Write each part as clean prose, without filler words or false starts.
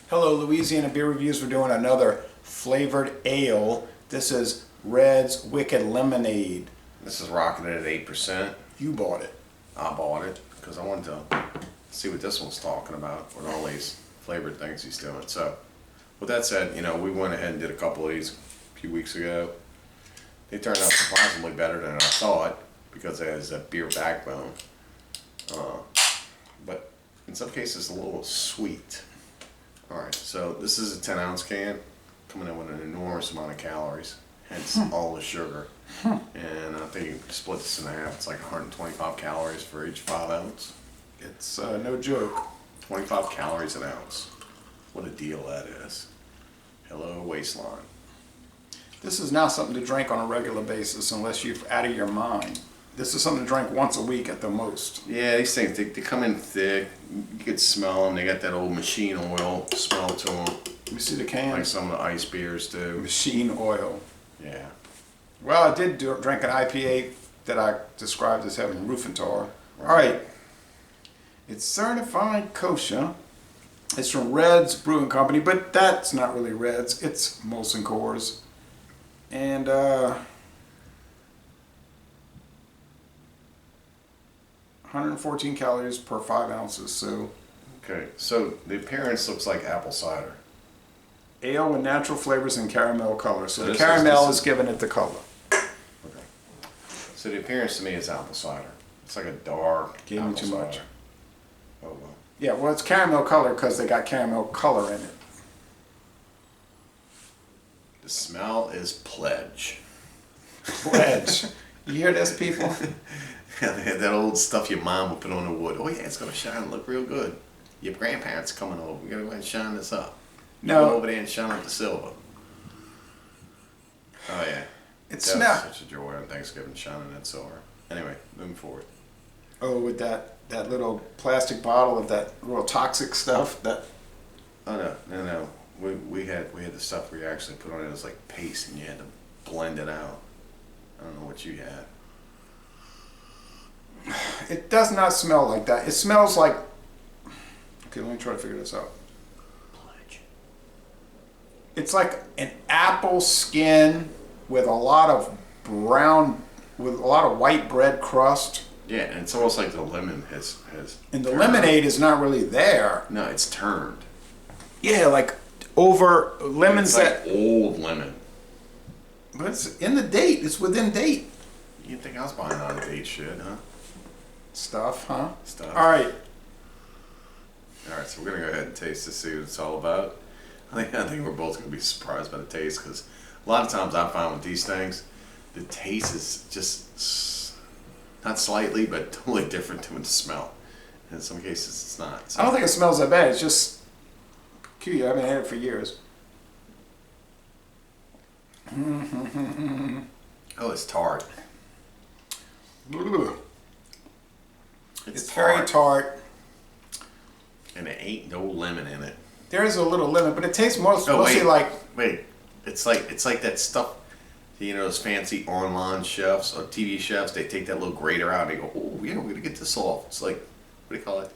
Hello, Louisiana Beer Reviews. We're doing another flavored ale. This is Red's Wicked Lemonade. This is rocking it at 8%. You bought it. I bought it because I wanted to see what this one's talking about with all these flavored things he's doing. So, with that said, we went ahead and did a couple of these a few weeks ago. They turned out surprisingly better than I thought because it has a beer backbone. But in some cases, a little sweet. Alright, so this is a 10-ounce can, coming in with an enormous amount of calories, hence all the sugar. And I think you can split this in half. It's like 125 calories for each 5 ounce. It's no joke. 25 calories an ounce. What a deal that is. Hello, waistline. This is not something to drink on a regular basis unless you're out of your mind. This is something to drink once a week at the most. Yeah, these things, they come in thick. You can smell them. They got that old machine oil smell to them. Let me see the can. Like some of the ice beers do. Machine oil. Yeah. Well, I did drink an IPA that I described as having roof and tar. All right. It's certified kosher. It's from Red's Brewing Company, but that's not really Red's. It's Molson Coors. And 114 calories per 5 ounces. So, Okay, so the appearance looks like apple cider. ale with natural flavors and caramel color. So the this caramel is is giving it the color. Okay. So the appearance to me is apple cider. It's like a dark Gave me apple too cider. much. Oh well. Yeah, well, it's caramel color because they got caramel color in it. The smell is pledge. Pledge. You hear this, people? Yeah, they had that old stuff your mom would put on the wood. Oh yeah, it's gonna shine and look real good. Your grandparents are coming over. We gotta go ahead and shine this up. Go No, over there and shine up the silver. Oh yeah. it That smells. was such a joy on Thanksgiving, shining that silver. Anyway, moving forward. Oh, with that little plastic bottle of that real toxic stuff. That Oh no. We had the stuff where you actually put on it as like paste and you had to blend it out. I don't know what you had. it does not smell like that. It smells like. Okay, let me try to figure this out. Pledge. It's like an apple skin with a lot of white bread crust. Yeah, and it's almost like the lemon has And the turned. lemonade is not really there. No, it's turned. Yeah, like over lemons It's like that. old lemon. But it's in the date. It's within date. You didn't think I was buying out of date shit, huh? Stuff, huh? Stuff. All right. Alright, so we're gonna go ahead and taste to see what it's all about. I think we're both gonna be surprised by the taste because a lot of times I find with these things, the taste is just not slightly, but totally different to the smell. In some cases, it's not. So, I don't think it smells that bad. It's just cute. I haven't had it for years. oh, it's tart. It's very tart. And it ain't no lemon in it. There is a little lemon, but it tastes mostly wait, like. Wait, it's like that stuff. Those fancy online chefs or TV chefs. They take that little grater out and they go, "Oh yeah, we're gonna get this off." It's like, what do you call it?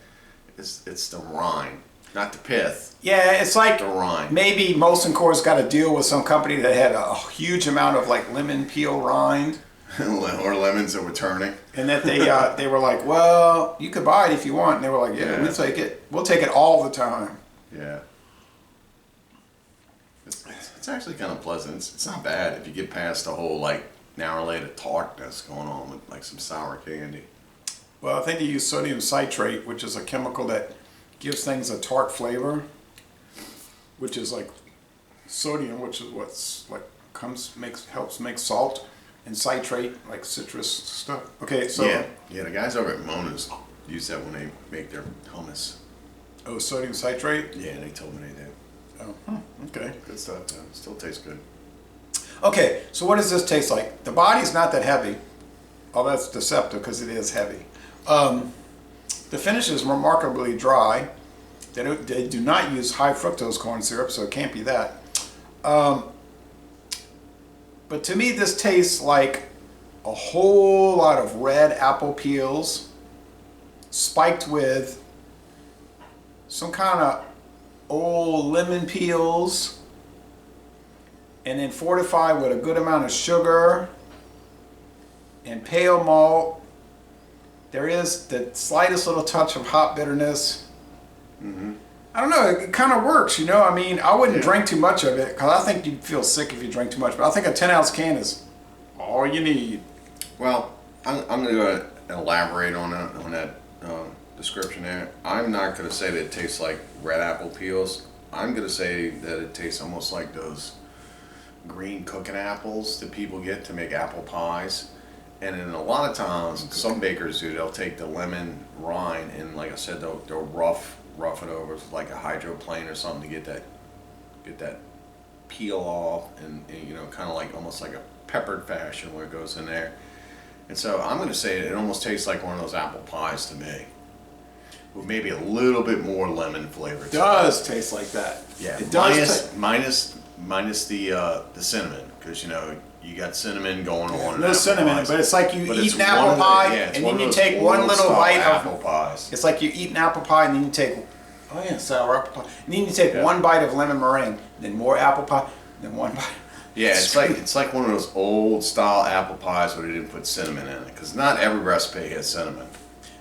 It's the rind, not the pith. Yeah, it's like The rind. maybe Molson Coors got a deal with some company that had a huge amount of like lemon peel rind, or lemons that were turning. and that they were like, well, you could buy it if you want, and they were like, yeah, Yeah. we'll take it. We'll take it all the time. Yeah. It's actually kind of pleasant. It's not bad if you get past the whole like narrow layer of tartness going on with like some sour candy. Well, I think they use sodium citrate, which is a chemical that gives things a tart flavor, which is like sodium, which is what's like helps make salt, and citrate like citrus stuff. Okay, so Yeah. The guys over at Mona's use that when they make their hummus. oh, sodium citrate. Yeah, they told me they did. Oh, okay. Good stuff. Though. Still tastes good. Okay, so what does this taste like? The body's not that heavy. Oh, that's deceptive because it is heavy. The finish is remarkably dry. They do not use high fructose corn syrup, so it can't be that. But to me, this tastes like a whole lot of red apple peels spiked with some kind of old whole lemon peels, and then fortified with a good amount of sugar and pale malt. There is the slightest little touch of hop bitterness. I don't know, it kind of works, you know. I mean, I wouldn't drink too much of it because I think you'd feel sick if you drank too much, but I think a 10-ounce can is all you need. Well, I'm going to go and elaborate on that description there. I'm not going to say that it tastes like red apple peels. I'm going to say that it tastes almost like those green cooking apples that people get to make apple pies. And then a lot of times, some bakers do, they'll take the lemon rind and, like I said, they'll rough it over with like a hydroplane or something to get that peel off, and you know, kind of like almost like a peppered fashion where it goes in there. And so I'm going to say it almost tastes like one of those apple pies to me, with maybe a little bit more lemon flavor. It does taste like that. Yeah, it does. Minus the cinnamon, because you know you got cinnamon going on. No cinnamon, pies. but it's like you eat an apple pie, and then you take one little bite of apple pies. It's like you eat an apple pie, and then you take sour apple pie, and then you take one bite of lemon meringue, then more apple pie, then one bite. Yeah, it's like one of those old style apple pies where they didn't put cinnamon in it, because not every recipe has cinnamon.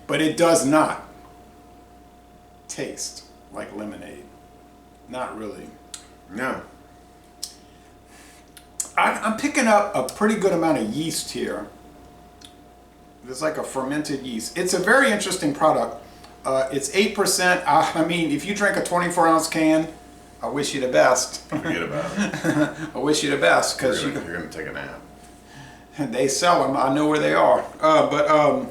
But it does not taste like lemonade. Not really. No. I'm picking up a pretty good amount of yeast here. There's like a fermented yeast. It's a very interesting product. It's 8%. I mean, if you drink a 24-ounce can, I wish you the best. Forget about it. I wish you the best, because you're going to take a nap. They sell them. I know where they are. But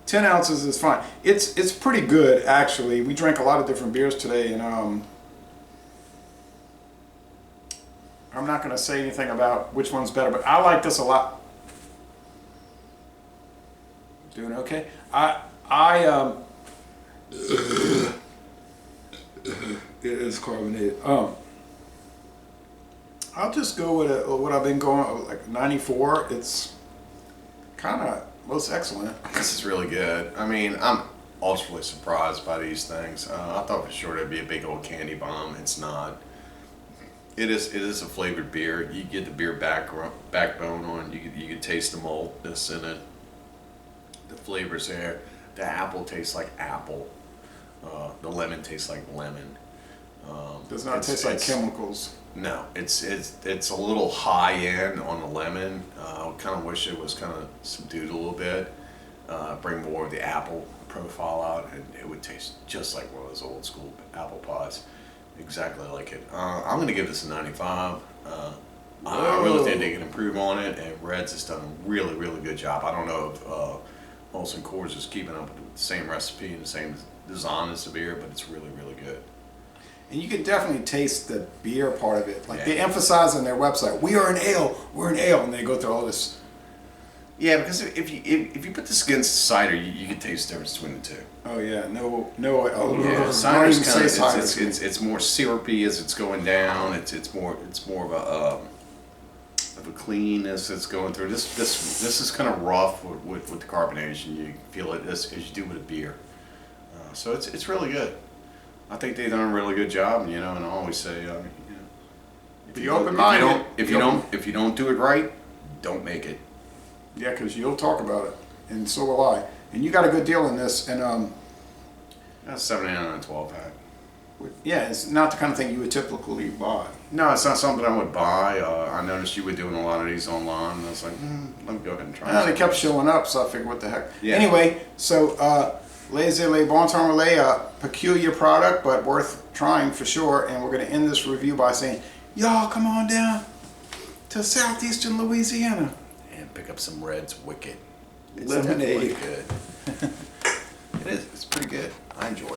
10 ounces is fine. It's pretty good, actually. We drank a lot of different beers today, and I'm not going to say anything about which one's better, but I like this a lot. Doing okay? It is carbonated. I'll just go with what I've been going, like 94. It's kind of most excellent. This is really good. I mean, I'm ultimately surprised by these things. I thought for sure it'd be a big old candy bomb. It's not. It is a flavored beer. You get the beer backbone on. You can taste the maltness in it. The flavors there. The apple tastes like apple. The lemon tastes like lemon. Does not taste like chemicals. No, it's a little high end on the lemon. I kind of wish it was kind of subdued a little bit. Bring more of the apple profile out, and it would taste just like one of those old school apple pies. Exactly like it. I'm going to give this a 95. I really think they can improve on it, and Reds has done a really, really good job. I don't know if Molson Coors is keeping up with the same recipe and the same design as the beer, but it's really, really good. And you can definitely taste the beer part of it. Like they emphasize on their website, we're an ale, and they go through all this. Yeah, because if you put this against cider, you can taste the difference between the two. Oh yeah, no. Cider's kind of it's more syrupy as it's going down. It's more of a cleanness that's going through. This is kind of rough with the carbonation. You feel it as you do with a beer. So it's really good. I think they've done a really good job, and I always say, be open-minded. If you don't do it right, don't make it. Yeah, because you'll talk about it, and so will I. And you got a good deal in this, and That's $7.99 on a 12-pack. Yeah, it's not the kind of thing you would typically buy. No, it's not something I would buy. I noticed you were doing a lot of these online, and I was like, let me go ahead and try. They kept showing up, so I figured, what the heck. Yeah. Anyway, so Les Bon Temps Relais, a peculiar product, but worth trying for sure. And we're going to end this review by saying, y'all come on down to southeastern Louisiana and pick up some Reds Wicked. It's lemonade. definitely good. It is. It's pretty good. I enjoy it.